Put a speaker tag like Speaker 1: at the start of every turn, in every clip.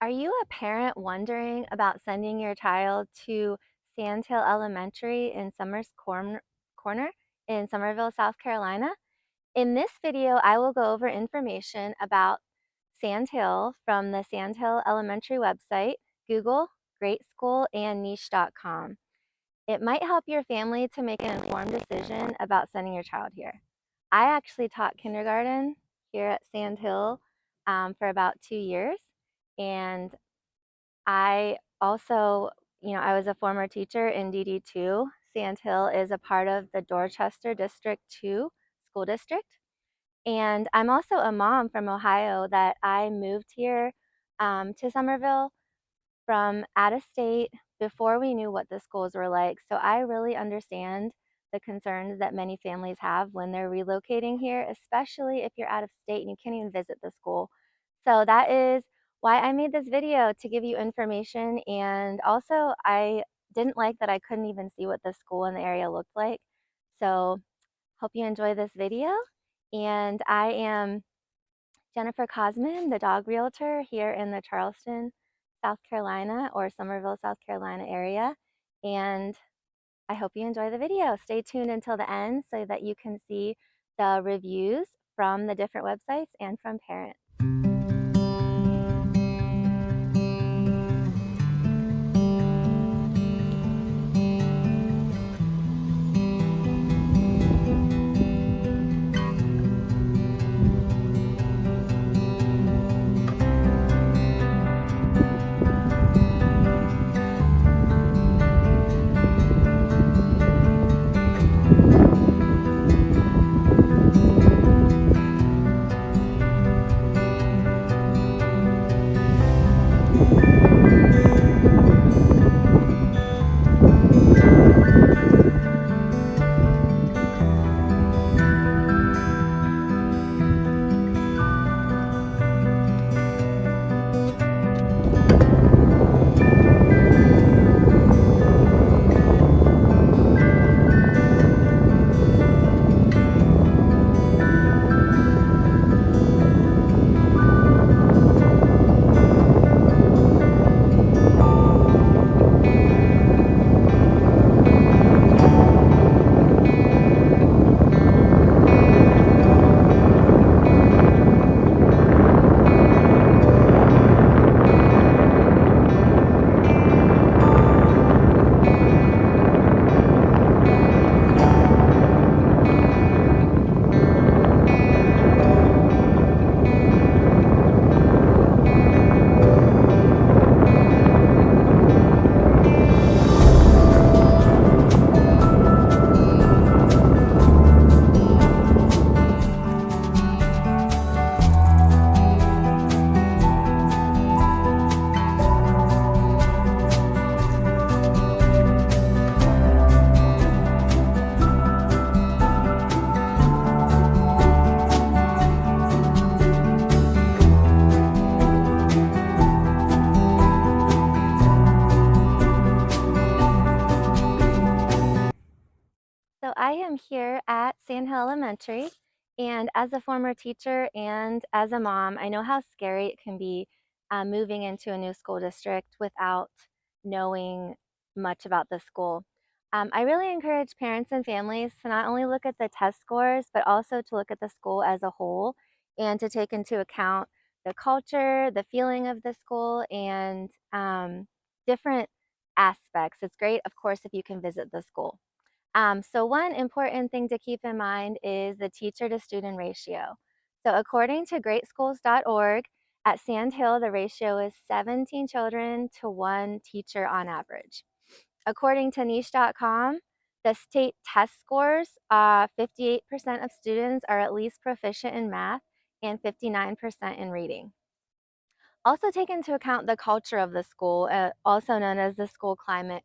Speaker 1: Are you a parent wondering about sending your child to Sandhill Elementary in Corner in Summerville, South Carolina? In this video, I will go over information about Sandhill from the Sandhill Elementary website, Google, Great School, and niche.com. It might help your family to make an informed decision about sending your child here. I actually taught kindergarten here at Sandhill for about 2 years, and I also, I was a former teacher in DD2. Sand Hill is a part of the Dorchester District 2 school district. And I'm also a mom from Ohio that I moved here to Summerville from out of state before we knew what the schools were like. So I really understand the concerns that many families have when they're relocating here, especially if you're out of state and you can't even visit the school. So that is why I made this video, to give you information. And also, I didn't like that I couldn't even see what the school in the area looked like. So hope you enjoy this video. And I am Jennifer Kosman, the dog realtor here in the Charleston, South Carolina, or Summerville, South Carolina area. And I hope you enjoy the video. Stay tuned until the end so that you can see the reviews from the different websites and from parents. So I am here at Sandhill Elementary, and as a former teacher and as a mom, I know how scary it can be moving into a new school district without knowing much about the school. I really encourage parents and families to not only look at the test scores, but also to look at the school as a whole and to take into account the culture, the feeling of the school, and different aspects. It's great, of course, if you can visit the school. So one important thing to keep in mind is the teacher to student ratio. So according to greatschools.org, at Sand Hill, the ratio is 17 children to 1 teacher on average. According to niche.com, the state test scores, 58% of students are at least proficient in math and 59% in reading. Also take into account the culture of the school, also known as the school climate.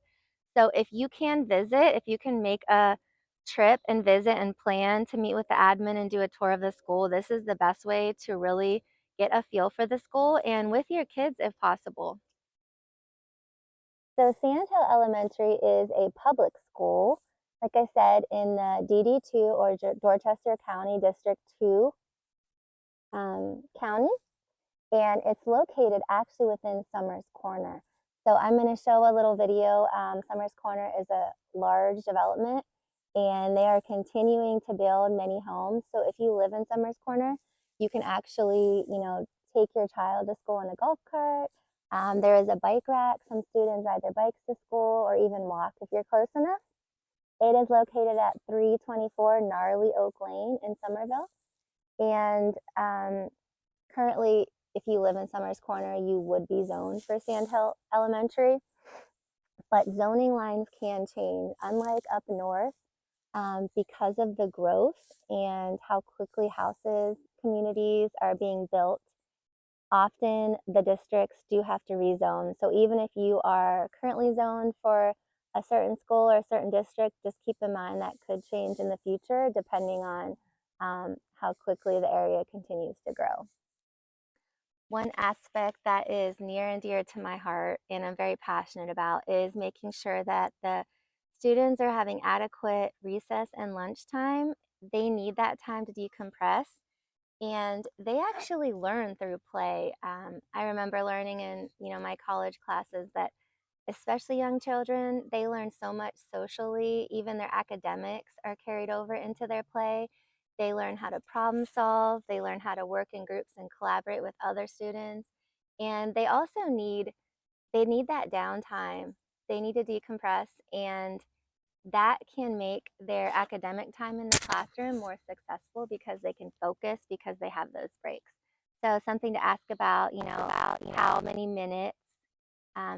Speaker 1: So if you can visit, if you can make a trip and visit and plan to meet with the admin and do a tour of the school, this is the best way to really get a feel for the school and with your kids if possible. So Sandhill Elementary is a public school, like I said, in the DD2 or Dorchester County District 2 county. and it's located actually within Summers Corner. So I'm going to show a little video. Summers Corner is a large development, and they are continuing to build many homes. So if you live in Summers Corner, you can actually, take your child to school in a golf cart. There is a bike rack. Some students ride their bikes to school or even walk if you're close enough. It is located at 324 Gnarly Oak Lane in Summerville. And currently, if you live in Summers Corner, you would be zoned for Sandhill Elementary. But zoning lines can change. Unlike up north, because of the growth and how quickly houses, communities are being built, often the districts do have to rezone. So even if you are currently zoned for a certain school or a certain district, just keep in mind that could change in the future depending on how quickly the area continues to grow. One aspect that is near and dear to my heart and I'm very passionate about is making sure that the students are having adequate recess and lunchtime. They need that time to decompress, and they actually learn through play. I remember learning in my college classes that especially young children, they learn so much socially. Even their academics are carried over into their play. They learn how to problem solve. They learn how to work in groups and collaborate with other students. And they also need that downtime. They need to decompress, and that can make their academic time in the classroom more successful because they can focus because they have those breaks. So something to ask about, how many minutes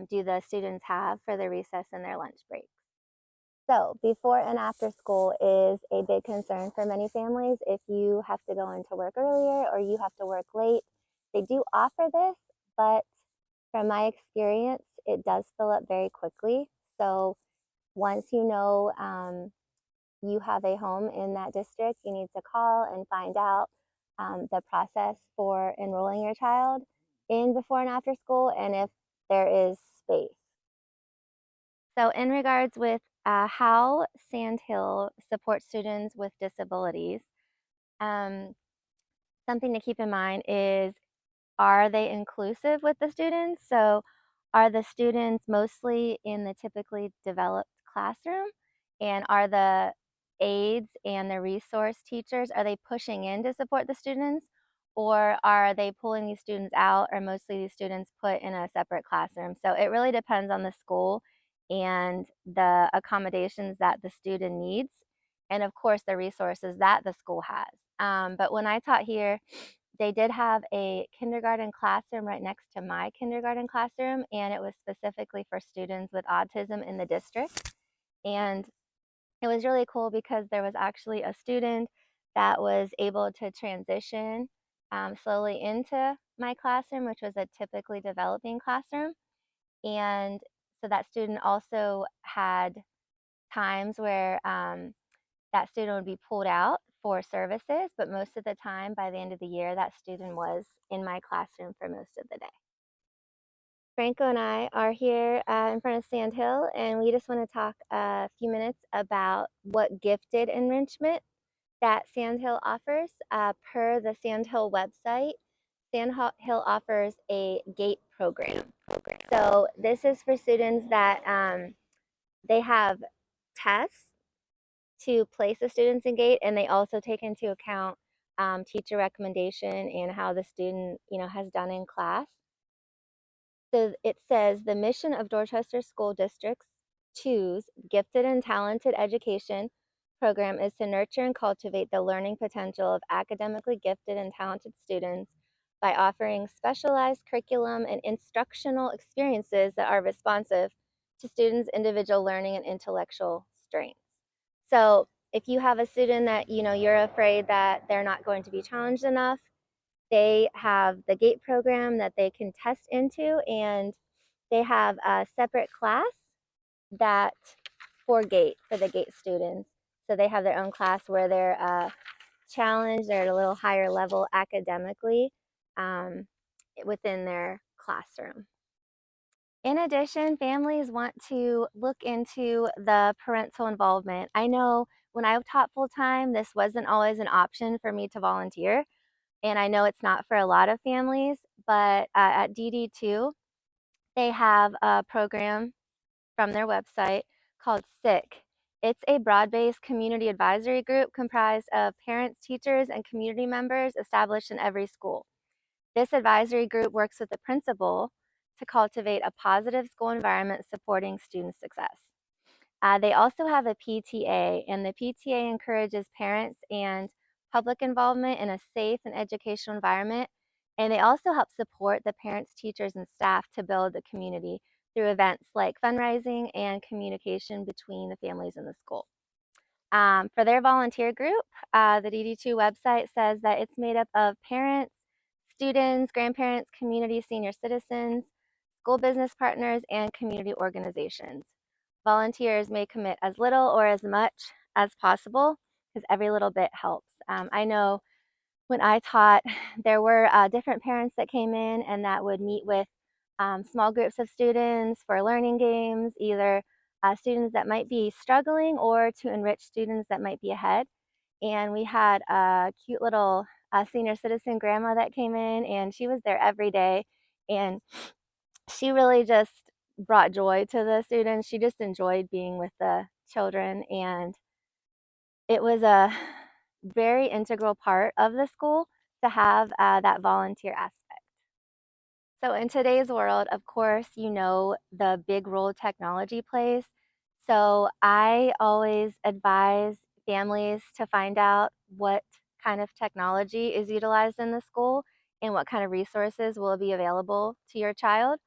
Speaker 1: do the students have for their recess and their lunch breaks. So before and after school is a big concern for many families. If you have to go into work earlier or you have to work late, they do offer this, but from my experience, it does fill up very quickly. So once you have a home in that district, you need to call and find out the process for enrolling your child in before and after school and if there is space. So in regards with how Sandhill supports students with disabilities, um, something to keep in mind is, are they inclusive with the students? So are the students mostly in the typically developed classroom? And are the aides and the resource teachers, are they pushing in to support the students? Or are they pulling these students out, or mostly these students put in a separate classroom? So it really depends on the school and the accommodations that the student needs. And of course, the resources that the school has. But when I taught here, they did have a kindergarten classroom right next to my kindergarten classroom, and it was specifically for students with autism in the district. And it was really cool because there was actually a student that was able to transition slowly into my classroom, which was a typically developing classroom. And so that student also had times where that student would be pulled out for services, but most of the time, by the end of the year, that student was in my classroom for most of the day. Franko and I are here in front of Sandhill, and we just want to talk a few minutes about what gifted enrichment that Sandhill offers. Per the Sandhill website, Sandhill offers a GATE program. So this is for students that they have tests to place the students in GATE, and they also take into account teacher recommendation and how the student has done in class. So it says the mission of Dorchester School District's Choose Gifted and Talented Education program is to nurture and cultivate the learning potential of academically gifted and talented students by offering specialized curriculum and instructional experiences that are responsive to students' individual learning and intellectual strengths. So if you have a student that you're afraid that they're not going to be challenged enough, they have the GATE program that they can test into, and they have a separate class that for the GATE students. So they have their own class where they're challenged, they're at a little higher level academically within their classroom. In addition, families want to look into the parental involvement. I know when I taught full-time, this wasn't always an option for me to volunteer. And I know it's not for a lot of families, but at DD2, they have a program from their website called SICK. It's a broad-based community advisory group comprised of parents, teachers, and community members established in every school. This advisory group works with the principal to cultivate a positive school environment supporting student success. They also have a PTA, and the PTA encourages parents and public involvement in a safe and educational environment. And they also help support the parents, teachers, and staff to build the community through events like fundraising and communication between the families and the school. For their volunteer group, the DD2 website says that it's made up of parents, students, grandparents, community senior citizens, school business partners, and community organizations. Volunteers may commit as little or as much as possible because every little bit helps. I know when I taught, there were different parents that came in and that would meet with small groups of students for learning games, either students that might be struggling or to enrich students that might be ahead. And we had a cute little senior citizen grandma that came in, and she was there every day. And she really just brought joy to the students. She just enjoyed being with the children, and it was a very integral part of the school to have that volunteer aspect. So in today's world, of course, you know the big role technology plays. So I always advise families to find out what kind of technology is utilized in the school and what kind of resources will be available to your child.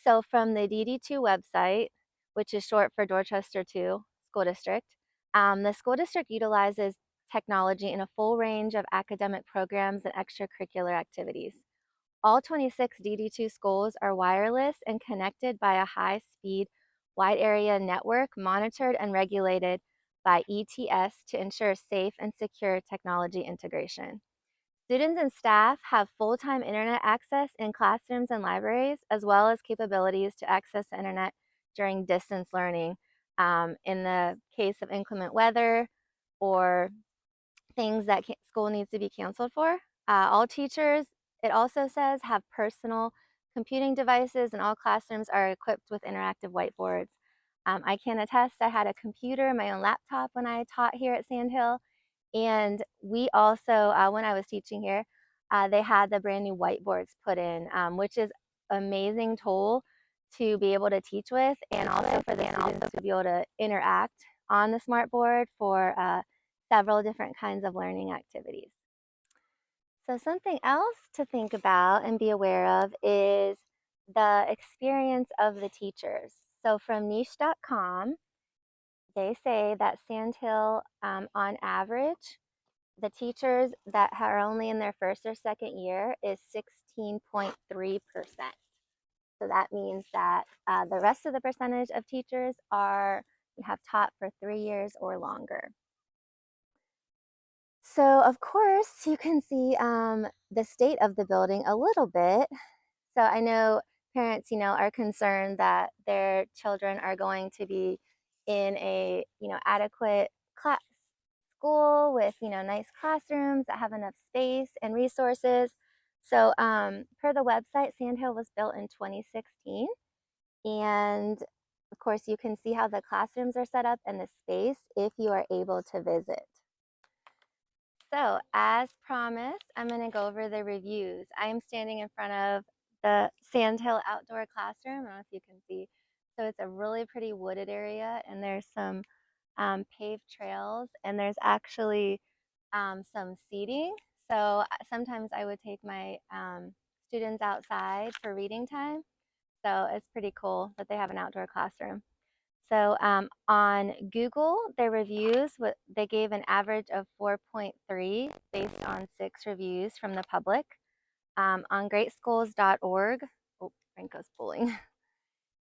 Speaker 1: So from the DD2 website, which is short for Dorchester 2 School District, the school district utilizes technology in a full range of academic programs and extracurricular activities. All 26 DD2 schools are wireless and connected by a high-speed wide area network monitored and regulated by ETS to ensure safe and secure technology integration. Students and staff have full-time internet access in classrooms and libraries, as well as capabilities to access the internet during distance learning in the case of inclement weather or things that school needs to be canceled for. All teachers, it also says, have personal computing devices, and all classrooms are equipped with interactive whiteboards. I can attest I had a computer, my own laptop when I taught here at Sandhill, and we also, when I was teaching here, they had the brand new whiteboards put in, which is amazing tool to be able to teach with, and also for the students to be able to interact on the smart board for several different kinds of learning activities. So something else to think about and be aware of is the experience of the teachers. So from niche.com, they say that Sandhill, on average, the teachers that are only in their first or second year is 16.3%. So that means that the rest of the percentage of teachers have taught for 3 years or longer. So of course you can see the state of the building a little bit. So I know parents, are concerned that their children are going to be in a, adequate class school with, nice classrooms that have enough space and resources. So per the website, Sandhill was built in 2016. And of course, you can see how the classrooms are set up and the space if you are able to visit. So as promised, I'm going to go over the reviews. I am standing in front of the Sandhill Outdoor Classroom. I don't know if you can see. So it's a really pretty wooded area, and there's some paved trails, and there's actually some seating. So sometimes I would take my students outside for reading time. So it's pretty cool that they have an outdoor classroom. So on Google, their reviews, they gave an average of 4.3 based on 6 reviews from the public. On greatschools.org, oh, Franko's pulling.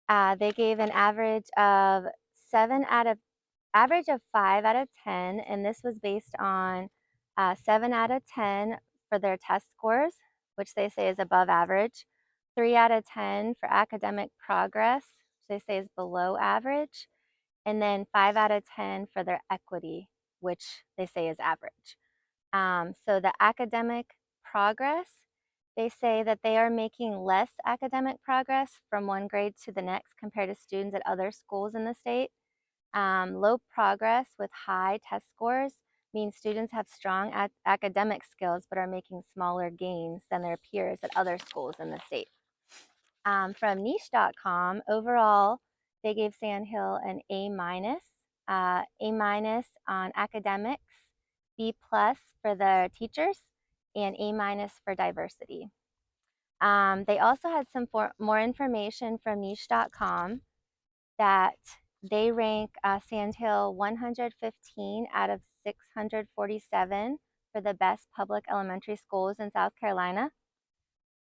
Speaker 1: They gave an average of 5 out of 10, and this was based on 7 out of 10 for their test scores, which they say is above average, 3 out of 10 for academic progress, which they say is below average, and then 5 out of 10 for their equity, which they say is average. So the academic progress, They say that they are making less academic progress from one grade to the next compared to students at other schools in the state. Low progress with high test scores means students have strong academic skills but are making smaller gains than their peers at other schools in the state. From niche.com, overall, they gave Sandhill an A minus on academics, B plus for the teachers, and A minus for diversity. They also had some more information from niche.com that they rank Sandhill 115 out of 647 for the best public elementary schools in South Carolina.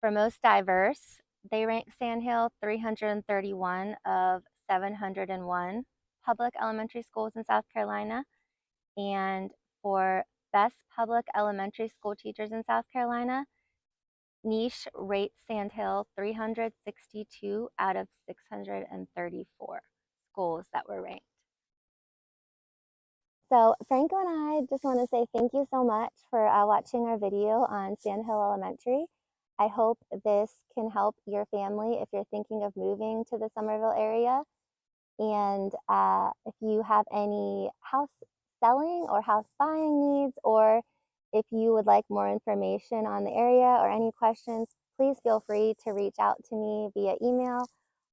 Speaker 1: For most diverse, they rank Sandhill 331 of 701 public elementary schools in South Carolina. And for best public elementary school teachers in South Carolina, Niche rates Sandhill 362 out of 634 schools that were ranked. So Franco and I just want to say thank you so much for watching our video on Sandhill Elementary. I hope this can help your family if you're thinking of moving to the Summerville area. And if you have any house selling or house buying needs, or if you would like more information on the area or any questions, please feel free to reach out to me via email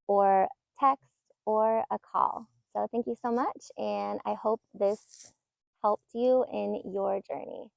Speaker 1: or text or a call. So thank you so much, and I hope this helped you in your journey.